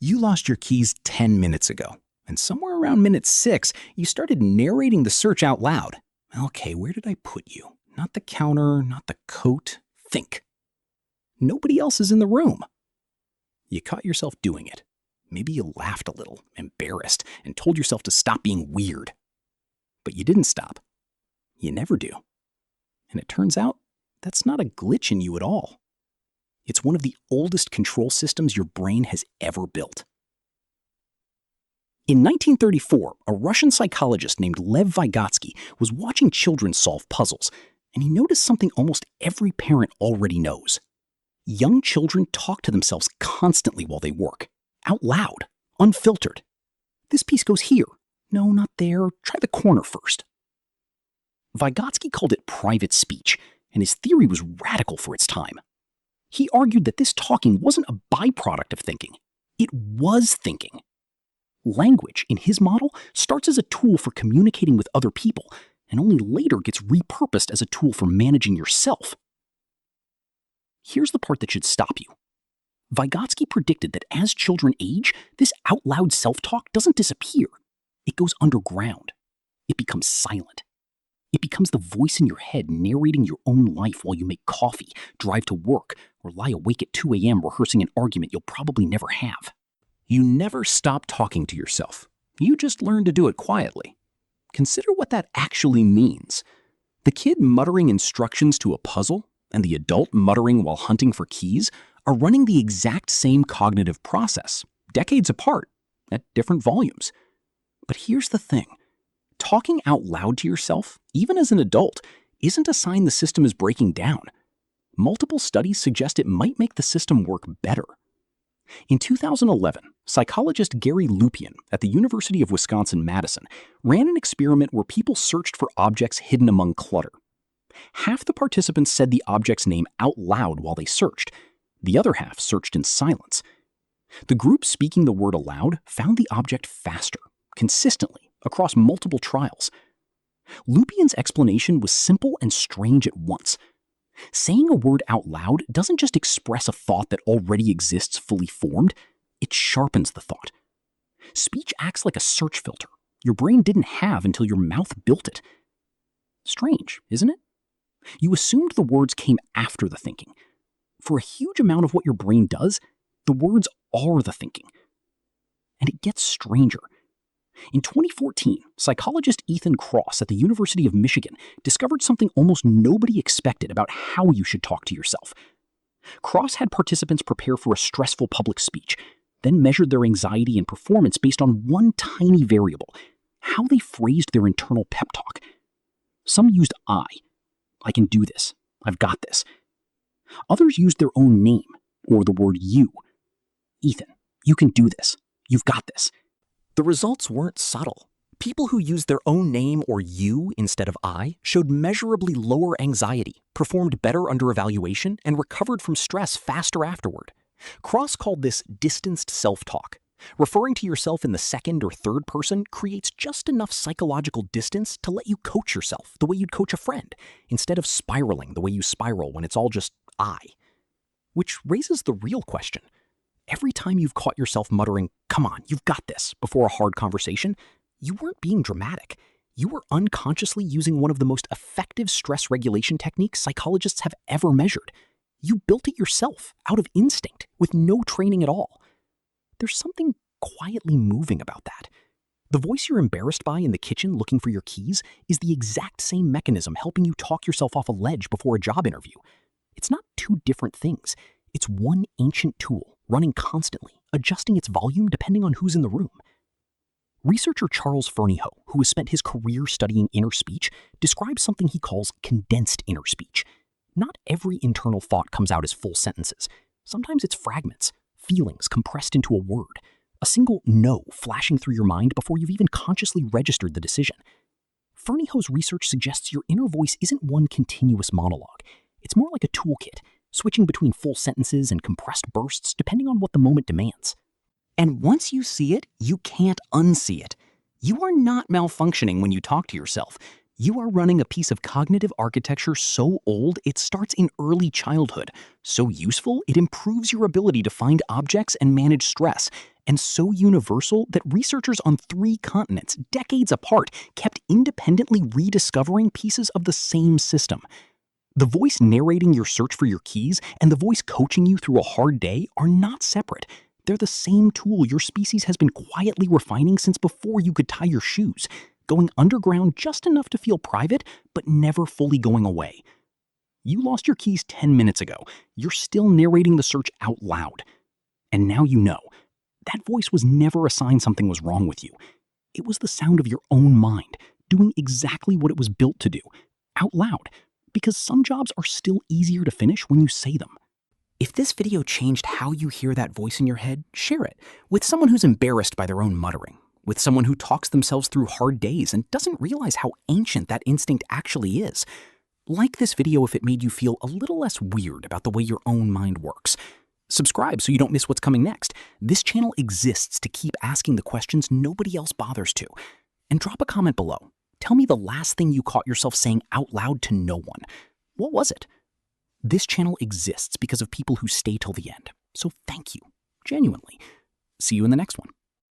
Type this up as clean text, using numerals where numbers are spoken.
You lost your keys 10 minutes ago, and somewhere around minute 6, you started narrating the search out loud. Okay, where did I put you? Not the counter, not the coat. Think. Nobody else is in the room. You caught yourself doing it. Maybe you laughed a little, embarrassed, and told yourself to stop being weird. But you didn't stop. You never do. And it turns out, that's not a glitch in you at all. It's one of the oldest control systems your brain has ever built. In 1934, a Russian psychologist named Lev Vygotsky was watching children solve puzzles, and he noticed something almost every parent already knows. Young children talk to themselves constantly while they work, out loud, unfiltered. This piece goes here. No, not there. Try the corner first. Vygotsky called it private speech, and his theory was radical for its time. He argued that this talking wasn't a byproduct of thinking. It was thinking. Language, in his model, starts as a tool for communicating with other people, and only later gets repurposed as a tool for managing yourself. Here's the part that should stop you. Vygotsky predicted that as children age, this out-loud self-talk doesn't disappear. It goes underground. It becomes silent. It becomes the voice in your head narrating your own life while you make coffee, drive to work, or lie awake at 2 a.m. rehearsing an argument you'll probably never have. You never stop talking to yourself. You just learn to do it quietly. Consider what that actually means. The kid muttering instructions to a puzzle and the adult muttering while hunting for keys are running the exact same cognitive process, decades apart, at different volumes. But here's the thing. Talking out loud to yourself, even as an adult, isn't a sign the system is breaking down. Multiple studies suggest it might make the system work better. In 2011, psychologist Gary Lupian at the University of Wisconsin-Madison ran an experiment where people searched for objects hidden among clutter. Half the participants said the object's name out loud while they searched. The other half searched in silence. The group speaking the word aloud found the object faster, consistently, across multiple trials. Lupian's explanation was simple and strange at once. Saying a word out loud doesn't just express a thought that already exists fully formed, it sharpens the thought. Speech acts like a search filter your brain didn't have until your mouth built it. Strange, isn't it? You assumed the words came after the thinking. For a huge amount of what your brain does, the words are the thinking. And it gets stranger. In 2014, psychologist Ethan Kross at the University of Michigan discovered something almost nobody expected about how you should talk to yourself. Kross had participants prepare for a stressful public speech, then measured their anxiety and performance based on one tiny variable, how they phrased their internal pep talk. Some used I can do this, I've got this. Others used their own name, or the word you. Ethan, you can do this, you've got this. The results weren't subtle. People who used their own name or you instead of I showed measurably lower anxiety, performed better under evaluation, and recovered from stress faster afterward. Kross called this distanced self-talk. Referring to yourself in the second or third person creates just enough psychological distance to let you coach yourself the way you'd coach a friend, instead of spiraling the way you spiral when it's all just I. Which raises the real question. Every time you've caught yourself muttering, "Come on, you've got this," before a hard conversation, you weren't being dramatic. You were unconsciously using one of the most effective stress regulation techniques psychologists have ever measured. You built it yourself, out of instinct, with no training at all. There's something quietly moving about that. The voice you're embarrassed by in the kitchen looking for your keys is the exact same mechanism helping you talk yourself off a ledge before a job interview. It's not two different things. It's one ancient tool, running constantly, adjusting its volume depending on who's in the room. Researcher Charles Fernyhough, who has spent his career studying inner speech, describes something he calls condensed inner speech. Not every internal thought comes out as full sentences. Sometimes it's fragments, feelings compressed into a word, a single no flashing through your mind before you've even consciously registered the decision. Fernyhough's research suggests your inner voice isn't one continuous monologue. It's more like a toolkit, switching between full sentences and compressed bursts depending on what the moment demands. And once you see it, you can't unsee it. You are not malfunctioning when you talk to yourself. You are running a piece of cognitive architecture so old it starts in early childhood, so useful it improves your ability to find objects and manage stress, and so universal that researchers on 3 continents, decades apart, kept independently rediscovering pieces of the same system. The voice narrating your search for your keys and the voice coaching you through a hard day are not separate. They're the same tool your species has been quietly refining since before you could tie your shoes, going underground just enough to feel private, but never fully going away. You lost your keys 10 minutes ago. You're still narrating the search out loud. And now you know. That voice was never a sign something was wrong with you. It was the sound of your own mind, doing exactly what it was built to do, out loud, because some jobs are still easier to finish when you say them. If this video changed how you hear that voice in your head, share it with someone who's embarrassed by their own muttering, with someone who talks themselves through hard days and doesn't realize how ancient that instinct actually is. Like this video if it made you feel a little less weird about the way your own mind works. Subscribe so you don't miss what's coming next. This channel exists to keep asking the questions nobody else bothers to. And drop a comment below. Tell me the last thing you caught yourself saying out loud to no one. What was it? This channel exists because of people who stay till the end. So thank you, genuinely. See you in the next one.